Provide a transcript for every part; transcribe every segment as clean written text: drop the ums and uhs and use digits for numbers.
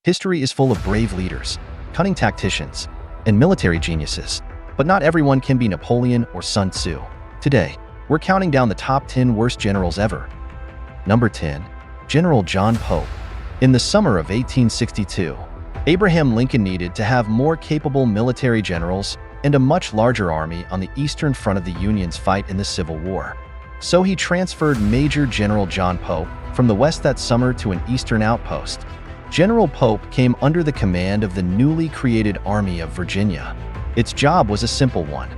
History is full of brave leaders, cunning tacticians, and military geniuses, but not everyone can be Napoleon or Sun Tzu. Today, we're counting down the top 10 worst generals ever. Number 10. General John Pope. In the summer of 1862, Abraham Lincoln needed to have more capable military generals and a much larger army on the eastern front of the Union's fight in the Civil War. So he transferred Major General John Pope from the west that summer to an eastern outpost. General Pope came under the command of the newly created Army of Virginia. Its job was a simple one: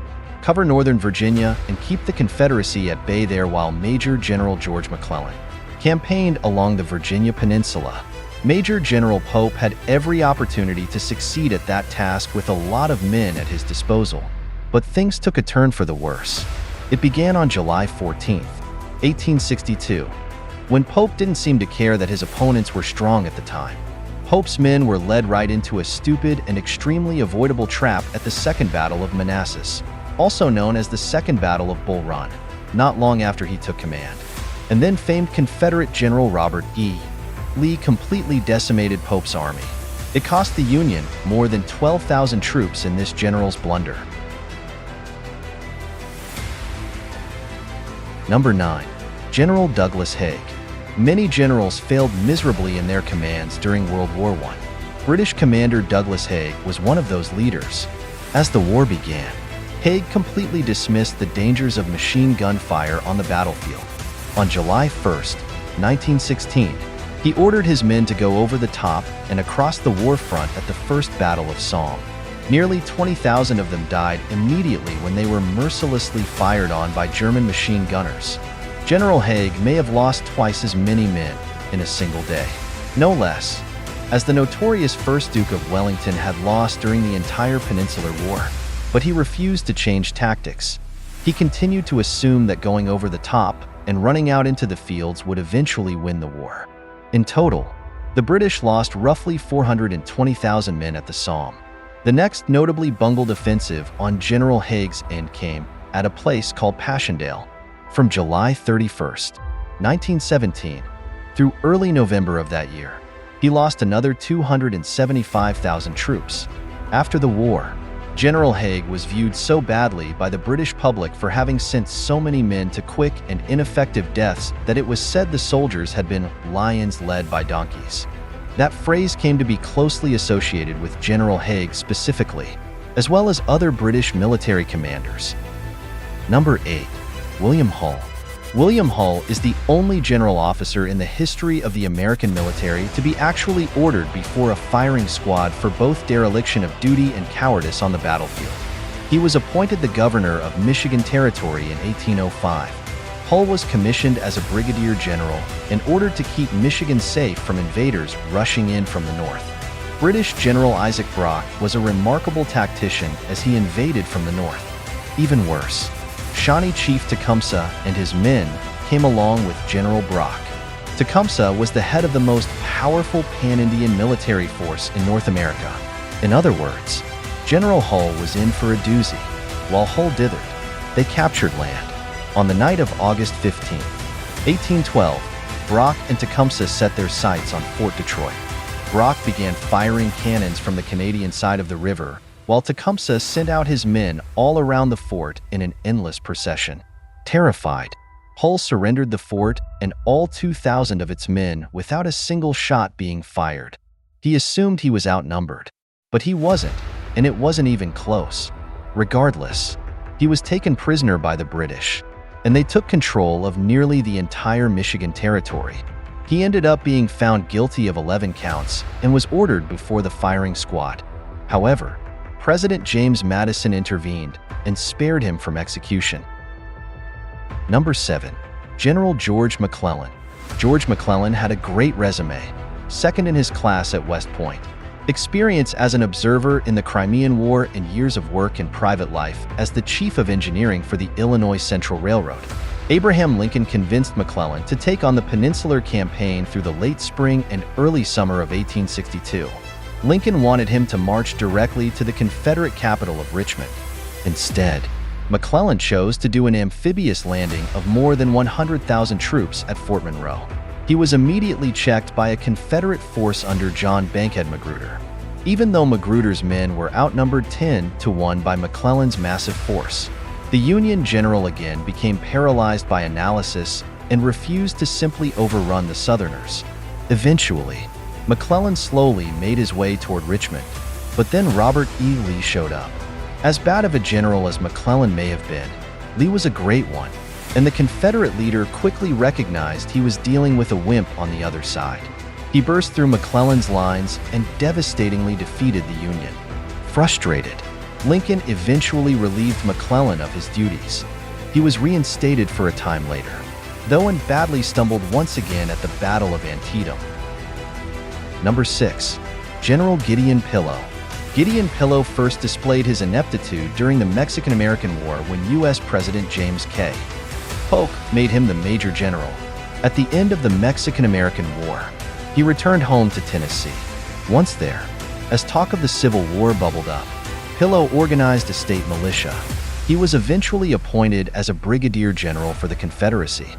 cover northern Virginia and keep the Confederacy at bay there while Major General George McClellan campaigned along the Virginia Peninsula. Major General Pope had every opportunity to succeed at that task with a lot of men at his disposal. But things took a turn for the worse. It began on July 14, 1862, when Pope didn't seem to care that his opponents were strong at the time. Pope's men were led right into a stupid and extremely avoidable trap at the Second Battle of Manassas, also known as the Second Battle of Bull Run, not long after he took command. And then famed Confederate General Robert E. Lee completely decimated Pope's army. It cost the Union more than 12,000 troops in this general's blunder. Number 9. General Douglas Haig. Many generals failed miserably in their commands during World War I. British commander Douglas Haig was one of those leaders. As the war began, Haig completely dismissed the dangers of machine gun fire on the battlefield. On July 1, 1916, he ordered his men to go over the top and across the war front at the First Battle of Somme. Nearly 20,000 of them died immediately when they were mercilessly fired on by German machine gunners. General Haig may have lost twice as many men in a single day, no less, as the notorious 1st Duke of Wellington had lost during the entire Peninsular War. But he refused to change tactics. He continued to assume that going over the top and running out into the fields would eventually win the war. In total, the British lost roughly 420,000 men at the Somme. The next notably bungled offensive on General Haig's end came at a place called Passchendaele. From July 31, 1917, through early November of that year, he lost another 275,000 troops. After the war, General Haig was viewed so badly by the British public for having sent so many men to quick and ineffective deaths that it was said the soldiers had been lions led by donkeys. That phrase came to be closely associated with General Haig specifically, as well as other British military commanders. Number 8. William Hull. William Hull is the only general officer in the history of the American military to be actually ordered before a firing squad for both dereliction of duty and cowardice on the battlefield. He was appointed the governor of Michigan Territory in 1805. Hull was commissioned as a brigadier general and ordered to keep Michigan safe from invaders rushing in from the north. British General Isaac Brock was a remarkable tactician as he invaded from the north. Even worse, Shawnee Chief Tecumseh and his men came along with General Brock. Tecumseh was the head of the most powerful pan-Indian military force in North America. In other words, General Hull was in for a doozy. While Hull dithered, they captured land. On the night of August 15, 1812, Brock and Tecumseh set their sights on Fort Detroit. Brock began firing cannons from the Canadian side of the river, while Tecumseh sent out his men all around the fort in an endless procession. Terrified, Hull surrendered the fort and all 2,000 of its men without a single shot being fired. He assumed he was outnumbered, but he wasn't, and it wasn't even close. Regardless, he was taken prisoner by the British, and they took control of nearly the entire Michigan Territory. He ended up being found guilty of 11 counts and was ordered before the firing squad. However, President James Madison intervened and spared him from execution. Number 7. General George McClellan. George McClellan had a great resume, second in his class at West Point. Experience as an observer in the Crimean War and years of work in private life as the chief of engineering for the Illinois Central Railroad. Abraham Lincoln convinced McClellan to take on the Peninsular Campaign through the late spring and early summer of 1862. Lincoln wanted him to march directly to the Confederate capital of Richmond. Instead, McClellan chose to do an amphibious landing of more than 100,000 troops at Fort Monroe. He was immediately checked by a Confederate force under John Bankhead Magruder, even though Magruder's men were outnumbered 10-1 by McClellan's massive force. The Union general again became paralyzed by analysis and refused to simply overrun the Southerners. Eventually, McClellan slowly made his way toward Richmond, but then Robert E. Lee showed up. As bad of a general as McClellan may have been, Lee was a great one, and the Confederate leader quickly recognized he was dealing with a wimp on the other side. He burst through McClellan's lines and devastatingly defeated the Union. Frustrated, Lincoln eventually relieved McClellan of his duties. He was reinstated for a time later, though and badly stumbled once again at the Battle of Antietam. Number 6. General Gideon Pillow. Gideon Pillow first displayed his ineptitude during the Mexican-American War when U.S. President James K. Polk made him the Major General. At the end of the Mexican-American War, he returned home to Tennessee. Once there, as talk of the Civil War bubbled up, Pillow organized a state militia. He was eventually appointed as a brigadier general for the Confederacy.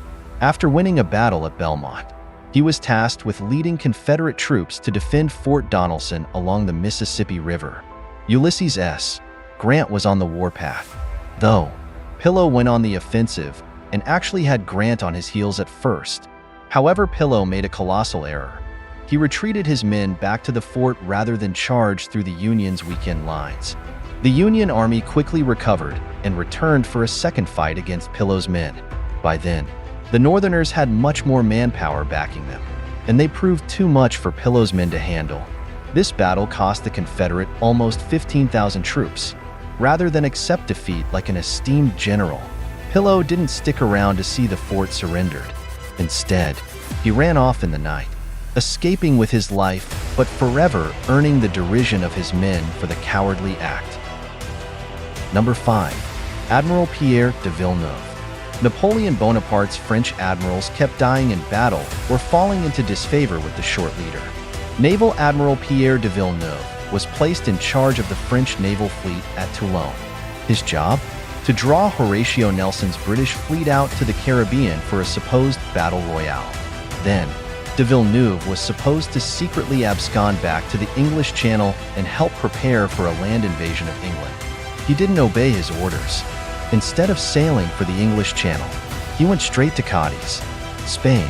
After winning a battle at Belmont, he was tasked with leading Confederate troops to defend Fort Donelson along the Mississippi River. Ulysses S. Grant was on the warpath, though Pillow went on the offensive and actually had Grant on his heels at first. However, Pillow made a colossal error. He retreated his men back to the fort rather than charge through the Union's weakened lines. The Union Army quickly recovered and returned for a second fight against Pillow's men. By then, the Northerners had much more manpower backing them, and they proved too much for Pillow's men to handle. This battle cost the Confederate almost 15,000 troops. Rather than accept defeat like an esteemed general, Pillow didn't stick around to see the fort surrendered. Instead, he ran off in the night, escaping with his life, but forever earning the derision of his men for the cowardly act. Number 5. Admiral Pierre de Villeneuve. Napoleon Bonaparte's French admirals kept dying in battle or falling into disfavor with the short leader. Naval Admiral Pierre de Villeneuve was placed in charge of the French naval fleet at Toulon. His job? To draw Horatio Nelson's British fleet out to the Caribbean for a supposed battle royale. Then, de Villeneuve was supposed to secretly abscond back to the English Channel and help prepare for a land invasion of England. He didn't obey his orders. Instead of sailing for the English Channel, he went straight to Cadiz, Spain.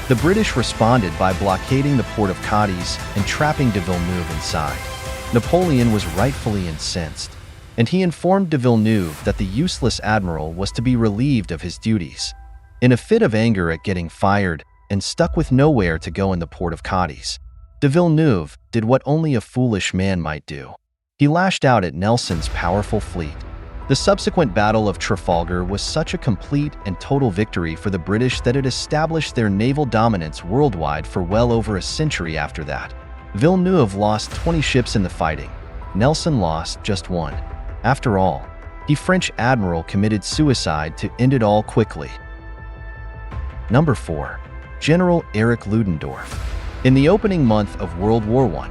The British responded by blockading the port of Cadiz and trapping de Villeneuve inside. Napoleon was rightfully incensed, and he informed de Villeneuve that the useless admiral was to be relieved of his duties. In a fit of anger at getting fired and stuck with nowhere to go in the port of Cadiz, de Villeneuve did what only a foolish man might do. He lashed out at Nelson's powerful fleet. The subsequent Battle of Trafalgar was such a complete and total victory for the British that it established their naval dominance worldwide for well over a century after that. Villeneuve lost 20 ships in the fighting. Nelson lost just one. After all, the French admiral committed suicide to end it all quickly. Number 4. General Erich Ludendorff. In the opening month of World War I,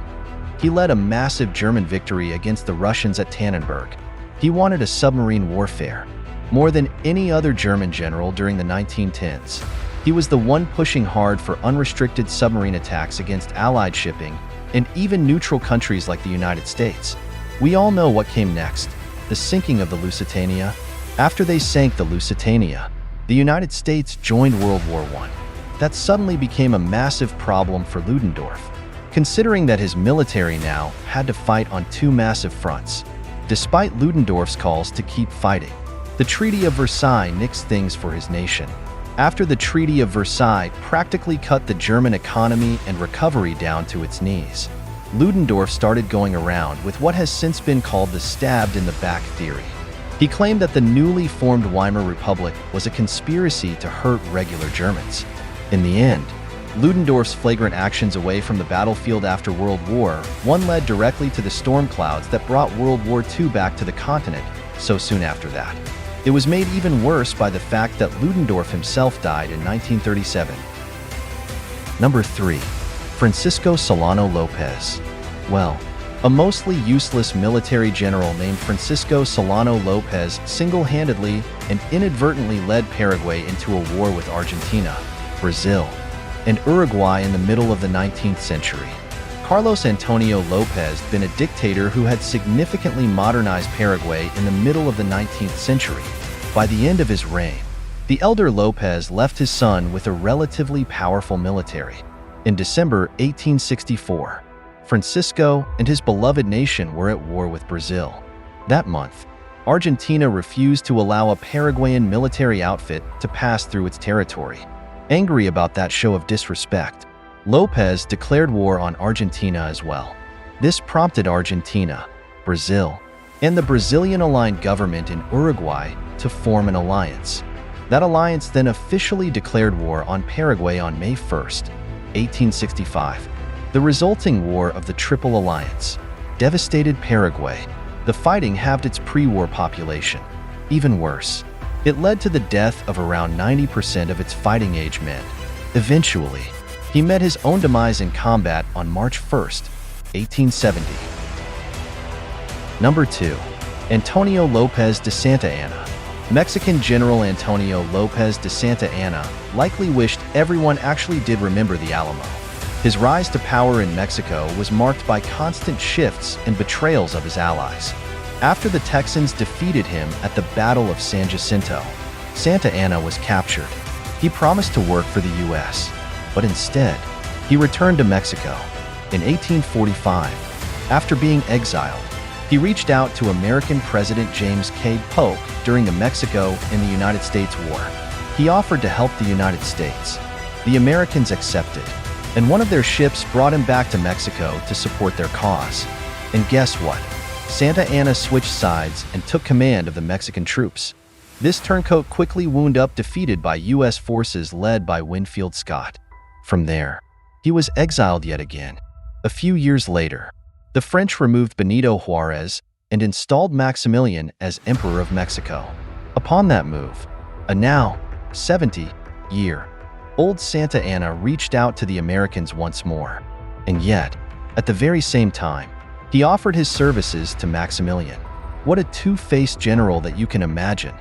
he led a massive German victory against the Russians at Tannenberg. He wanted a submarine warfare more than any other German general during the 1910s. He was the one pushing hard for unrestricted submarine attacks against Allied shipping and even neutral countries like the United States. We all know what came next: the sinking of the Lusitania. After they sank the Lusitania, the United States joined World War I. That suddenly became a massive problem for Ludendorff, considering that his military now had to fight on two massive fronts. Despite Ludendorff's calls to keep fighting, the Treaty of Versailles nixed things for his nation. After the Treaty of Versailles practically cut the German economy and recovery down to its knees, Ludendorff started going around with what has since been called the stabbed-in-the-back theory. He claimed that the newly formed Weimar Republic was a conspiracy to hurt regular Germans. In the end, Ludendorff's flagrant actions away from the battlefield after World War I led directly to the storm clouds that brought World War II back to the continent so soon after that. It was made even worse by the fact that Ludendorff himself died in 1937. Number 3. Francisco Solano Lopez. Well, a mostly useless military general named Francisco Solano Lopez single-handedly and inadvertently led Paraguay into a war with Argentina, Brazil, and Uruguay in the middle of the 19th century. Carlos Antonio López been a dictator who had significantly modernized Paraguay in the middle of the 19th century. By the end of his reign, the elder López left his son with a relatively powerful military. In December 1864, Francisco and his beloved nation were at war with Brazil. That month, Argentina refused to allow a Paraguayan military outfit to pass through its territory. Angry about that show of disrespect, López declared war on Argentina as well. This prompted Argentina, Brazil, and the Brazilian-aligned government in Uruguay to form an alliance. That alliance then officially declared war on Paraguay on May 1, 1865. The resulting War of the Triple Alliance devastated Paraguay. The fighting halved its pre-war population. Even worse, it led to the death of around 90% of its fighting-age men. Eventually, he met his own demise in combat on March 1, 1870. Number 2. Antonio López de Santa Anna. Mexican General Antonio López de Santa Anna likely wished everyone actually did remember the Alamo. His rise to power in Mexico was marked by constant shifts and betrayals of his allies. After the Texans defeated him at the Battle of San Jacinto, Santa Anna was captured. He promised to work for the U.S., but instead, he returned to Mexico. In 1845, after being exiled, he reached out to American President James K. Polk during the Mexico and the United States War. He offered to help the United States. The Americans accepted, and one of their ships brought him back to Mexico to support their cause. And guess what? Santa Anna switched sides and took command of the Mexican troops. This turncoat quickly wound up defeated by U.S. forces led by Winfield Scott. From there, he was exiled yet again. A few years later, the French removed Benito Juárez and installed Maximilian as Emperor of Mexico. Upon that move, a now 70-year-old Santa Anna reached out to the Americans once more. And yet, at the very same time, he offered his services to Maximilian. What a two-faced general that you can imagine.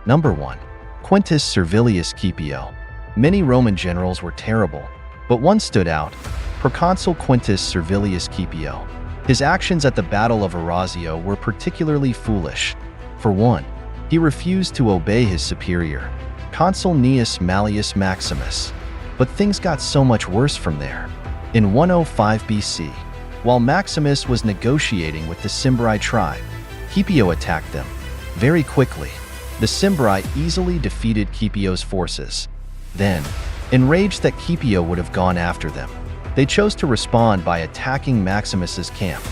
Number 1. Quintus Servilius Scipio. Many Roman generals were terrible, but one stood out: Proconsul Quintus Servilius Scipio. His actions at the Battle of Orazio were particularly foolish. For one, he refused to obey his superior, Consul Gnaeus Mallius Maximus. But things got so much worse from there. In 105 BC, while Maximus was negotiating with the Cimbri tribe, Scipio attacked them. Very quickly, the Cimbri easily defeated Scipio's forces. Then, enraged that Scipio would have gone after them, they chose to respond by attacking Maximus's camp.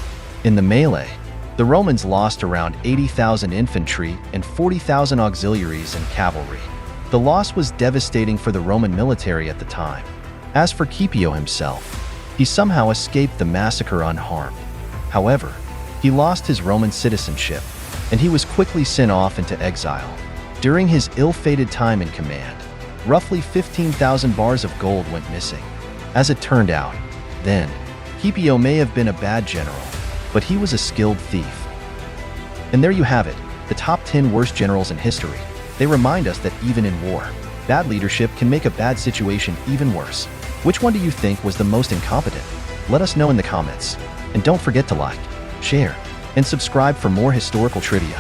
In the melee, the Romans lost around 80,000 infantry and 40,000 auxiliaries and cavalry. The loss was devastating for the Roman military at the time. As for Scipio himself, he somehow escaped the massacre unharmed. However, he lost his Roman citizenship, and he was quickly sent off into exile. During his ill-fated time in command, roughly 15,000 bars of gold went missing. As it turned out, then, Scipio may have been a bad general, but he was a skilled thief. And there you have it, the top 10 worst generals in history. They remind us that even in war, bad leadership can make a bad situation even worse. Which one do you think was the most incompetent? Let us know in the comments. And don't forget to like, share, and subscribe for more historical trivia.